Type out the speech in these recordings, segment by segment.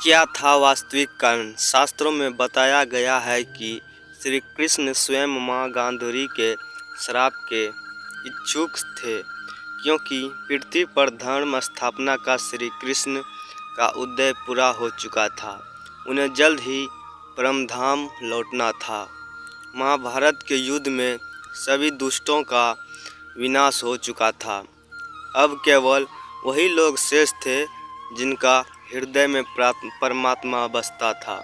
क्या था वास्तविक कारण? शास्त्रों में बताया गया है कि श्री कृष्ण स्वयं मां गांधारी के श्राप के इच्छुक थे, क्योंकि पृथ्वी पर धर्म स्थापना का श्री कृष्ण का उद्देश्य पूरा हो चुका था। उन्हें जल्द ही परमधाम लौटना था। महाभारत के युद्ध में सभी दुष्टों का विनाश हो चुका था। अब केवल वही लोग शेष थे जिनका हृदय में परमात्मा बसता था,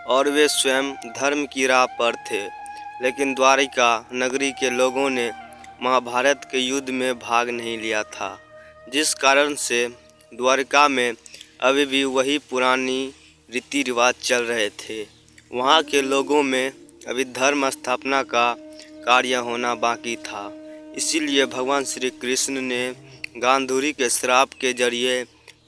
और वे स्वयं धर्म की राह पर थे। लेकिन द्वारिका नगरी के लोगों ने महाभारत के युद्ध में भाग नहीं लिया था, जिस कारण से द्वारिका में अभी भी वही पुरानी रीति रिवाज चल रहे थे। वहाँ के लोगों में अभी धर्म स्थापना का कार्य होना बाकी था। इसीलिए भगवान श्री कृष्ण ने गांधारी के श्राप के जरिए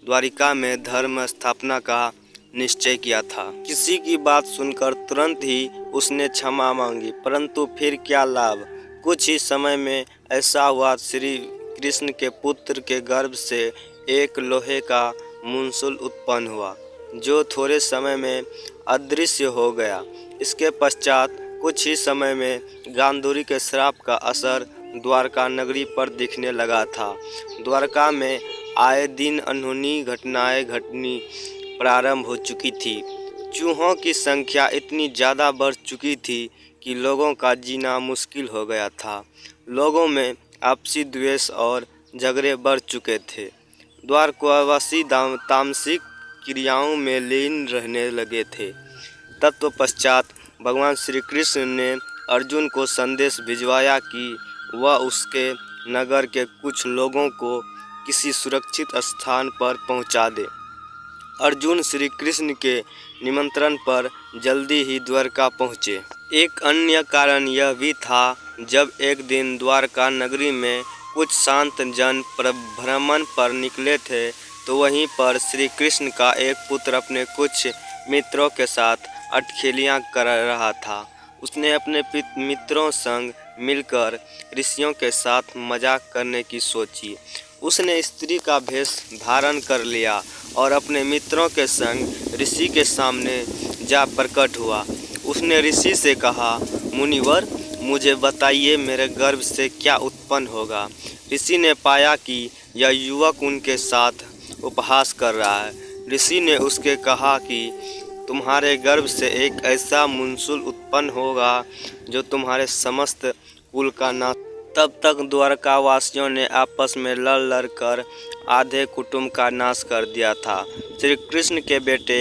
द्वारिका में धर्म स्थापना का निश्चय किया था। किसी की बात सुनकर तुरंत ही उसने क्षमा मांगी, परंतु फिर क्या लाभ? कुछ ही समय में ऐसा हुआ, श्री कृष्ण के पुत्र के गर्भ से एक लोहे का मूसल उत्पन्न हुआ, जो थोड़े समय में अदृश्य हो गया। इसके पश्चात कुछ ही समय में गांधारी के श्राप का असर द्वारका नगरी पर दिखने लगा था। द्वारका में आए दिन अनहोनी घटनाएं घटनी प्रारंभ हो चुकी थी। चूहों की संख्या इतनी ज़्यादा बढ़ चुकी थी कि लोगों का जीना मुश्किल हो गया था। लोगों में आपसी द्वेष और झगड़े बढ़ चुके थे। द्वारकावासी तामसिक क्रियाओं में लीन रहने लगे थे। तत्पश्चात भगवान श्री कृष्ण ने अर्जुन को संदेश भिजवाया कि वह उसके नगर के कुछ लोगों को किसी सुरक्षित स्थान पर पहुंचा दे। अर्जुन श्री कृष्ण के निमंत्रण पर जल्दी ही द्वारका पहुँचे। एक अन्य कारण यह भी था, जब एक दिन द्वारका नगरी में कुछ शांत जन भ्रमण पर निकले थे, तो वहीं पर श्री कृष्ण का एक पुत्र अपने कुछ मित्रों के साथ अटखेलियाँ कर रहा था। उसने अपने मित्रों संग मिलकर ऋषियों के साथ मजाक करने की सोची। उसने स्त्री का भेष धारण कर लिया और अपने मित्रों के संग ऋषि के सामने जा प्रकट हुआ। उसने ऋषि से कहा, मुनिवर, मुझे बताइए मेरे गर्भ से क्या उत्पन्न होगा। ऋषि ने पाया कि यह युवक उनके साथ उपहास कर रहा है। ऋषि ने उसके कहा कि तुम्हारे गर्भ से एक ऐसा मूसल उत्पन्न होगा जो तुम्हारे समस्त कुल का नाश। तब तक द्वारकावासियों ने आपस में लड़ कर आधे कुटुंब का नाश कर दिया था। श्री कृष्ण के बेटे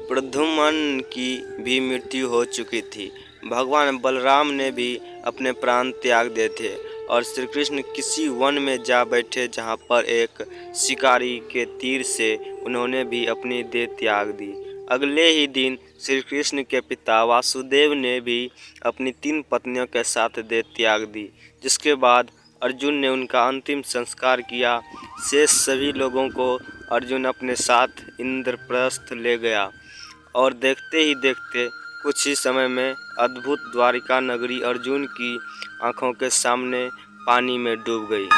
प्रद्युम्न की भी मृत्यु हो चुकी थी। भगवान बलराम ने भी अपने प्राण त्याग दिए थे और श्री कृष्ण किसी वन में जा बैठे, जहां पर एक शिकारी के तीर से उन्होंने भी अपनी देह त्याग दी। अगले ही दिन श्री कृष्ण के पिता वासुदेव ने भी अपनी 3 पत्नियों के साथ देह त्याग दी, जिसके बाद अर्जुन ने उनका अंतिम संस्कार किया। शेष सभी लोगों को अर्जुन अपने साथ इंद्रप्रस्थ ले गया और देखते ही देखते कुछ ही समय में अद्भुत द्वारिका नगरी अर्जुन की आंखों के सामने पानी में डूब गई।